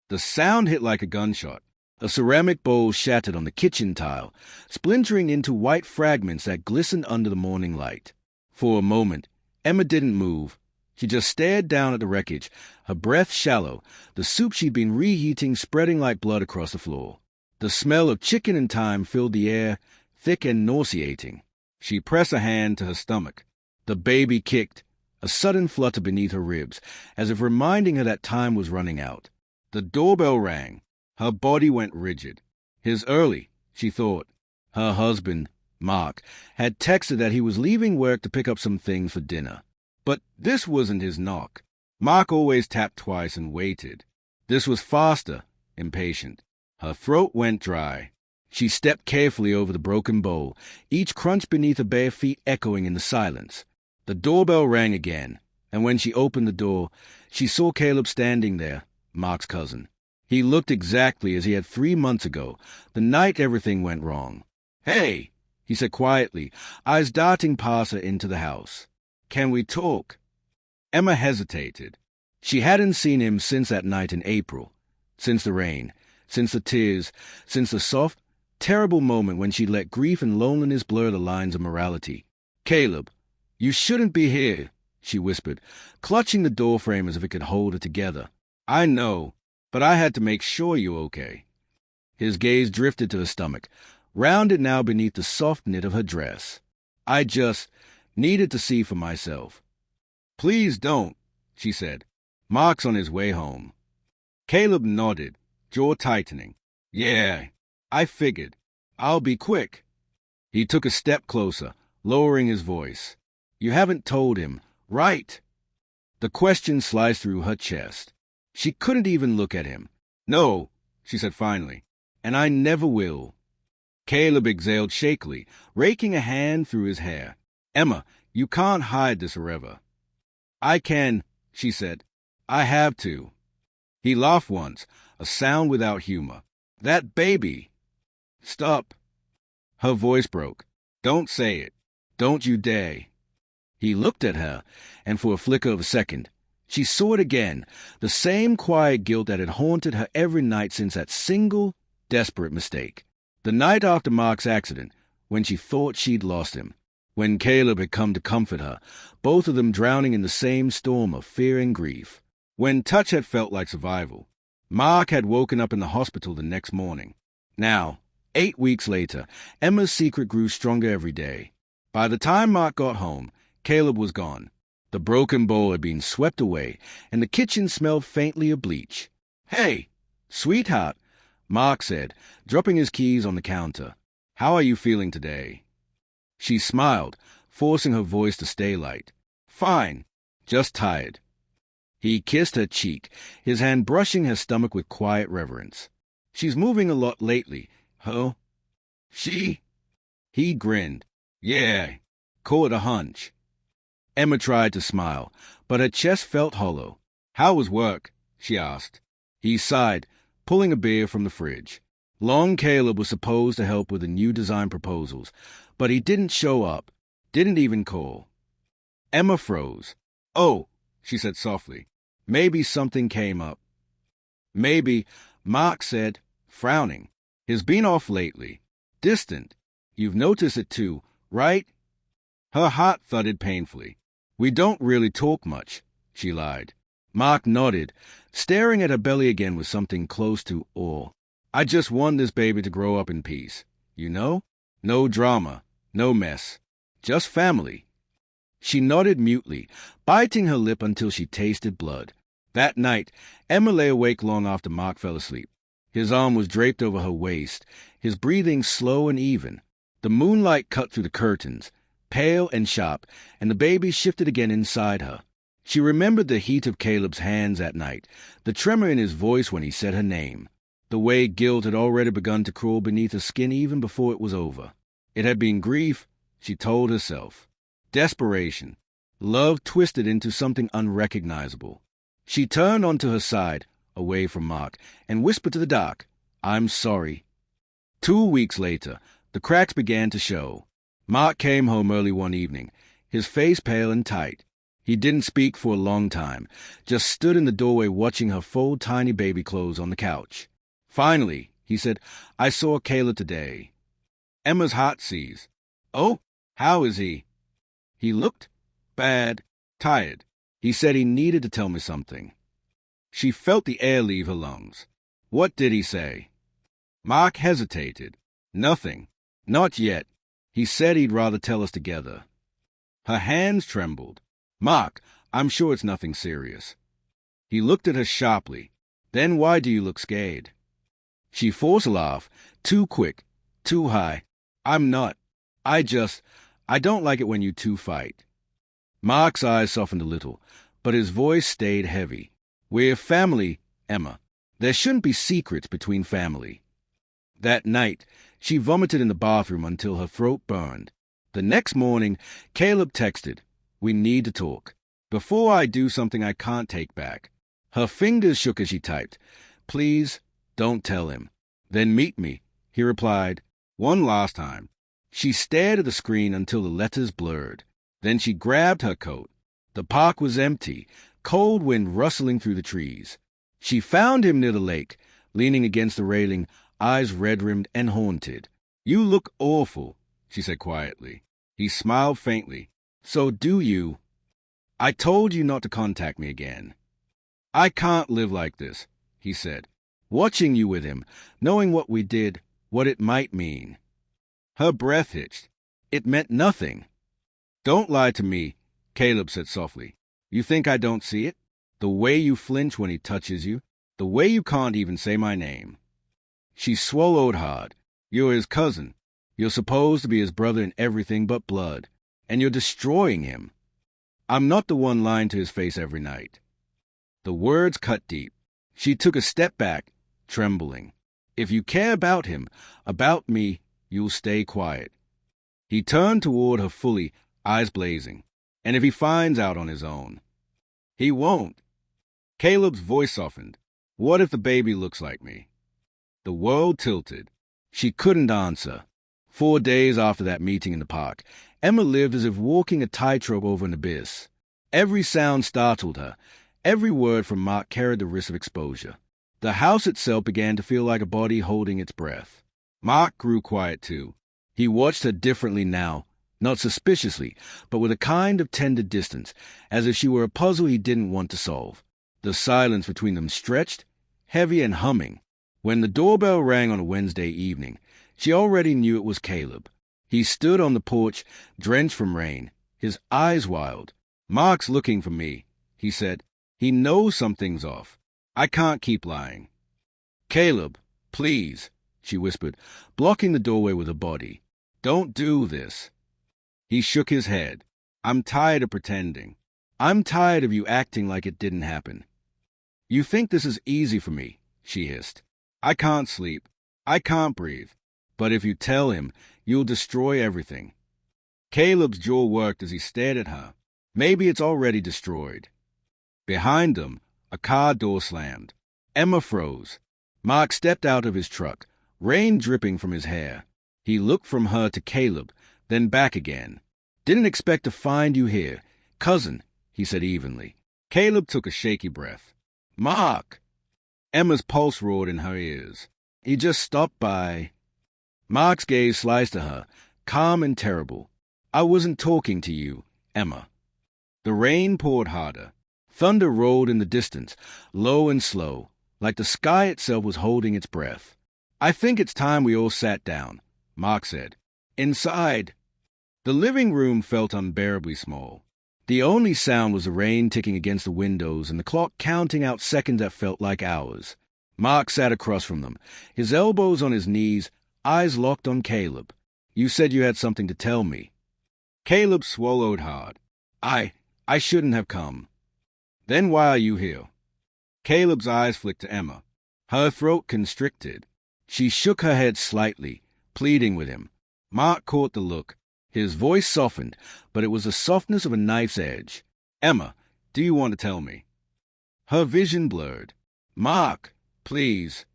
The sound hit like a gunshot. A ceramic bowl shattered on the kitchen tile, splintering into white fragments that glistened under the morning light. For a moment, Emma didn't move. She just stared down at the wreckage, her breath shallow, the soup she'd been reheating spreading like blood across the floor. The smell of chicken and thyme filled the air, thick and nauseating. She pressed a hand to her stomach. The baby kicked, a sudden flutter beneath her ribs, as if reminding her that time was running out. The doorbell rang. Her body went rigid. "He's early," she thought. Her husband, Mark, had texted that he was leaving work to pick up some things for dinner. But this wasn't his knock. Mark always tapped twice and waited. This was faster, impatient. Her throat went dry. She stepped carefully over the broken bowl, each crunch beneath her bare feet echoing in the silence. The doorbell rang again, and when she opened the door, she saw Caleb standing there, Mark's cousin. He looked exactly as he had 3 months ago, the night everything went wrong. "Hey," he said quietly, eyes darting past her into the house. "Can we talk?" Emma hesitated. She hadn't seen him since that night in April, since the rain, since the tears, since the soft, terrible moment when she let grief and loneliness blur the lines of morality. "Caleb, you shouldn't be here," she whispered, clutching the doorframe as if it could hold her together. "I know, but I had to make sure you're okay." His gaze drifted to her stomach, rounded now beneath the soft knit of her dress. "I just needed to see for myself." "Please don't," she said. "Mark's on his way home." Caleb nodded, jaw tightening. "Yeah, I figured. I'll be quick." He took a step closer, lowering his voice. "You haven't told him, right?" The question sliced through her chest. She couldn't even look at him. "No," she said finally, "and I never will." Caleb exhaled shakily, raking a hand through his hair. "Emma, you can't hide this forever." "I can," she said. "I have to." He laughed once, a sound without humor. "That baby!" "Stop." Her voice broke. "Don't say it. Don't you dare." He looked at her, and for a flicker of a second, she saw it again, the same quiet guilt that had haunted her every night since that single, desperate mistake. The night after Mark's accident, when she thought she'd lost him. When Caleb had come to comfort her, both of them drowning in the same storm of fear and grief. When touch had felt like survival. Mark had woken up in the hospital the next morning. Now, 8 weeks later, Emma's secret grew stronger every day. By the time Mark got home, Caleb was gone. The broken bowl had been swept away, and the kitchen smelled faintly of bleach. "Hey, sweetheart," Mark said, dropping his keys on the counter. "How are you feeling today?" She smiled, forcing her voice to stay light. "Fine, just tired." He kissed her cheek, his hand brushing her stomach with quiet reverence. "She's moving a lot lately, huh?" "She?" He grinned. "Yeah, call it a hunch." Emma tried to smile, but her chest felt hollow. "How was work?" she asked. He sighed, pulling a beer from the fridge. Long Caleb was supposed to help with the new design proposals, but he didn't show up, didn't even call. Emma froze. "Oh," she said softly, "maybe something came up." "Maybe," Mark said, frowning. "He's been off lately. Distant. You've noticed it too, right?" Her heart thudded painfully. "We don't really talk much," she lied. Mark nodded, staring at her belly again with something close to awe. "I just want this baby to grow up in peace. You know? No drama, no mess. Just family." She nodded mutely, biting her lip until she tasted blood. That night, Emma lay awake long after Mark fell asleep. His arm was draped over her waist, his breathing slow and even. The moonlight cut through the curtains, pale and sharp, and the baby shifted again inside her. She remembered the heat of Caleb's hands that night, the tremor in his voice when he said her name, the way guilt had already begun to crawl beneath her skin even before it was over. It had been grief, she told herself. Desperation. Love twisted into something unrecognizable. She turned onto her side, away from Mark, and whispered to the dark, "I'm sorry." 2 weeks later, the cracks began to show. Mark came home early one evening, his face pale and tight. He didn't speak for a long time, just stood in the doorway watching her fold tiny baby clothes on the couch. Finally, he said, I saw Caleb today. Emma's heart seized. Oh, how is he? He looked bad, tired. He said he needed to tell me something. She felt the air leave her lungs. What did he say? Mark hesitated. Nothing. Not yet. He said he'd rather tell us together. Her hands trembled. Mark, I'm sure it's nothing serious. He looked at her sharply. Then why do you look scared? She forced a laugh. Too quick. Too high. I'm not. I don't like it when you two fight. Mark's eyes softened a little, but his voice stayed heavy. We're family, Emma. There shouldn't be secrets between family. That night, she vomited in the bathroom until her throat burned. The next morning, Caleb texted, We need to talk. Before I do something I can't take back. Her fingers shook as she typed, Please, don't tell him. Then meet me, he replied, one last time. She stared at the screen until the letters blurred. Then she grabbed her coat. The park was empty, cold wind rustling through the trees. She found him near the lake, leaning against the railing, eyes red-rimmed and haunted. You look awful, she said quietly. He smiled faintly. So do you. I told you not to contact me again. I can't live like this, he said. Watching you with him, knowing what we did, what it might mean. Her breath hitched. It meant nothing. Don't lie to me, Caleb said softly. You think I don't see it? The way you flinch when he touches you, the way you can't even say my name. She swallowed hard. You're his cousin. You're supposed to be his brother in everything but blood, and you're destroying him. I'm not the one lying to his face every night. The words cut deep. She took a step back, trembling. If you care about him, about me, you'll stay quiet. He turned toward her fully, eyes blazing. And if he finds out on his own? He won't. Caleb's voice softened. What if the baby looks like me? The world tilted. She couldn't answer. 4 days after that meeting in the park, Emma lived as if walking a tightrope over an abyss. Every sound startled her. Every word from Mark carried the risk of exposure. The house itself began to feel like a body holding its breath. Mark grew quiet too. He watched her differently now, not suspiciously, but with a kind of tender distance, as if she were a puzzle he didn't want to solve. The silence between them stretched, heavy and humming. When the doorbell rang on a Wednesday evening, she already knew it was Caleb. He stood on the porch, drenched from rain, his eyes wild. Mark's looking for me, he said. He knows something's off. I can't keep lying. Caleb, please, she whispered, blocking the doorway with her body. Don't do this. He shook his head. I'm tired of pretending. I'm tired of you acting like it didn't happen. You think this is easy for me, she hissed. I can't sleep. I can't breathe. But if you tell him, you'll destroy everything. Caleb's jaw worked as he stared at her. Maybe it's already destroyed. Behind them, a car door slammed. Emma froze. Mark stepped out of his truck, rain dripping from his hair. He looked from her to Caleb, then back again. Didn't expect to find you here. Cousin, he said evenly. Caleb took a shaky breath. Mark! Emma's pulse roared in her ears. He just stopped by. Mark's gaze sliced at her, calm and terrible. I wasn't talking to you, Emma. The rain poured harder. Thunder rolled in the distance, low and slow, like the sky itself was holding its breath. I think it's time we all sat down, Mark said. Inside. The living room felt unbearably small. The only sound was the rain ticking against the windows and the clock counting out seconds that felt like hours. Mark sat across from them, his elbows on his knees, eyes locked on Caleb. You said you had something to tell me. Caleb swallowed hard. I shouldn't have come. Then why are you here? Caleb's eyes flicked to Emma. Her throat constricted. She shook her head slightly, pleading with him. Mark caught the look. His voice softened, but it was the softness of a knife's edge. Emma, do you want to tell me? Her vision blurred. Mark, please.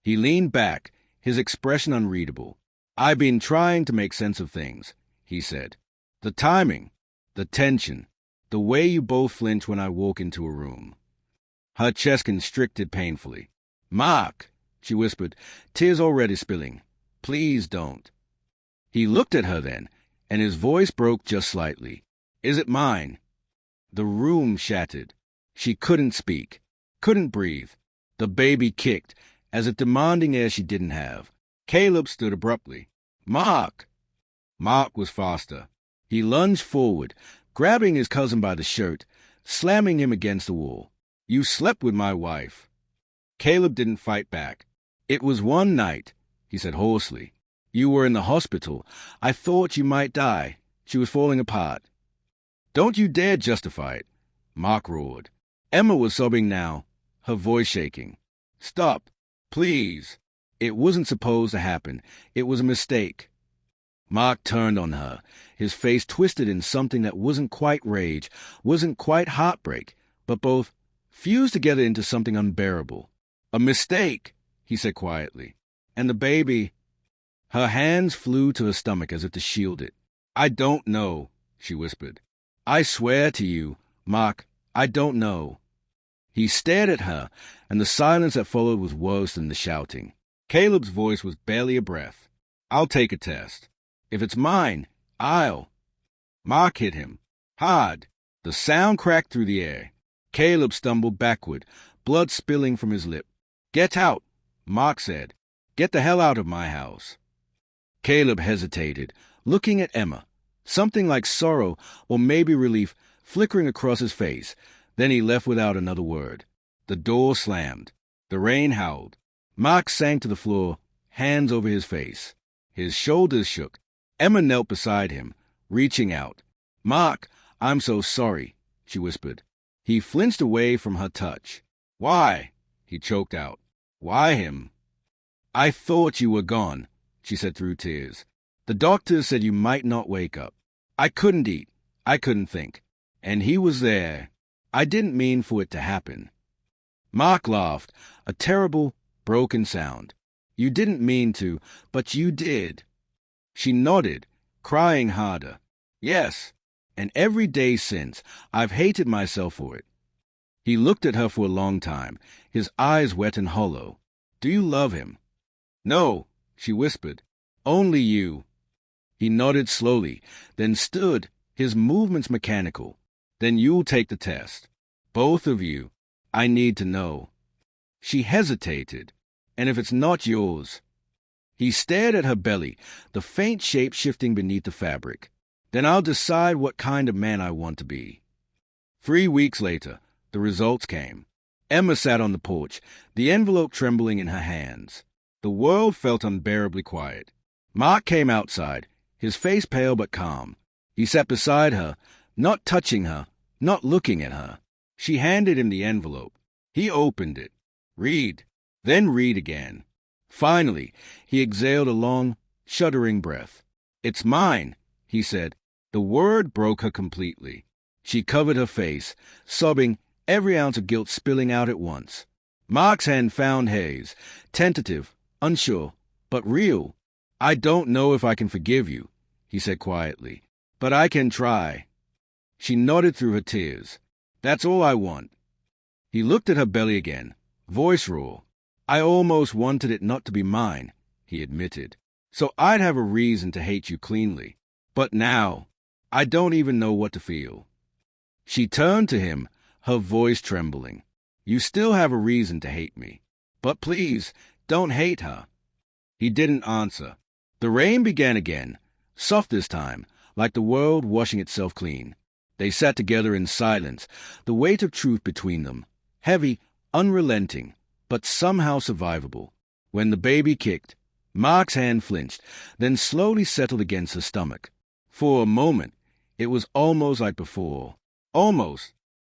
He leaned back, his expression unreadable. I've been trying to make sense of things, he said. The timing, the tension. The way you both flinch when I walk into a room. Her chest constricted painfully. Mark, she whispered, tears already spilling. Please don't. He looked at her then, and his voice broke just slightly. Is it mine? The room shattered. She couldn't speak, couldn't breathe. The baby kicked, as if demanding air she didn't have. Caleb stood abruptly. Mark! Mark was faster. He lunged forward, grabbing his cousin by the shirt, slamming him against the wall. You slept with my wife. Caleb didn't fight back. It was one night, he said hoarsely. You were in the hospital. I thought you might die. She was falling apart. Don't you dare justify it, Mark roared. Emma was sobbing now, her voice shaking. Stop, please. It wasn't supposed to happen. It was a mistake. Mark turned on her, his face twisted in something that wasn't quite rage, wasn't quite heartbreak, but both fused together into something unbearable. A mistake, he said quietly. And the baby... Her hands flew to her stomach as if to shield it. I don't know, she whispered. I swear to you, Mark, I don't know. He stared at her, and the silence that followed was worse than the shouting. Caleb's voice was barely a breath. I'll take a test. If it's mine, I'll... Mark hit him. Hard. The sound cracked through the air. Caleb stumbled backward, blood spilling from his lip. Get out, Mark said. Get the hell out of my house. Caleb hesitated, looking at Emma, something like sorrow or maybe relief flickering across his face. Then he left without another word. The door slammed. The rain howled. Mark sank to the floor, hands over his face. His shoulders shook. Emma knelt beside him, reaching out. Mark, I'm so sorry, she whispered. He flinched away from her touch. Why? He choked out. Why him? I thought you were gone, she said through tears. The doctors said you might not wake up. I couldn't eat. I couldn't think. And he was there. I didn't mean for it to happen. Mark laughed, a terrible, broken sound. You didn't mean to, but you did. She nodded, crying harder. Yes, and every day since, I've hated myself for it. He looked at her for a long time, his eyes wet and hollow. Do you love him? No, she whispered. Only you. He nodded slowly, then stood, his movements mechanical. Then you'll take the test. Both of you. I need to know. She hesitated. And if it's not yours... He stared at her belly, the faint shape shifting beneath the fabric. Then I'll decide what kind of man I want to be. 3 weeks later, the results came. Emma sat on the porch, the envelope trembling in her hands. The world felt unbearably quiet. Mark came outside, his face pale but calm. He sat beside her, not touching her, not looking at her. She handed him the envelope. He opened it. Read, then read again. Finally, he exhaled a long, shuddering breath. It's mine, he said. The word broke her completely. She covered her face, sobbing, every ounce of guilt spilling out at once. Mark's hand found hers, tentative, unsure, but real. I don't know if I can forgive you, he said quietly, but I can try. She nodded through her tears. That's all I want. He looked at her belly again, voice raw. I almost wanted it not to be mine, he admitted, so I'd have a reason to hate you cleanly. But now, I don't even know what to feel. She turned to him, her voice trembling. You still have a reason to hate me. But please, don't hate her. He didn't answer. The rain began again, soft this time, like the world washing itself clean. They sat together in silence, the weight of truth between them, heavy, unrelenting, but somehow survivable. When the baby kicked, Mark's hand flinched, then slowly settled against her stomach. For a moment, it was almost like before. Almost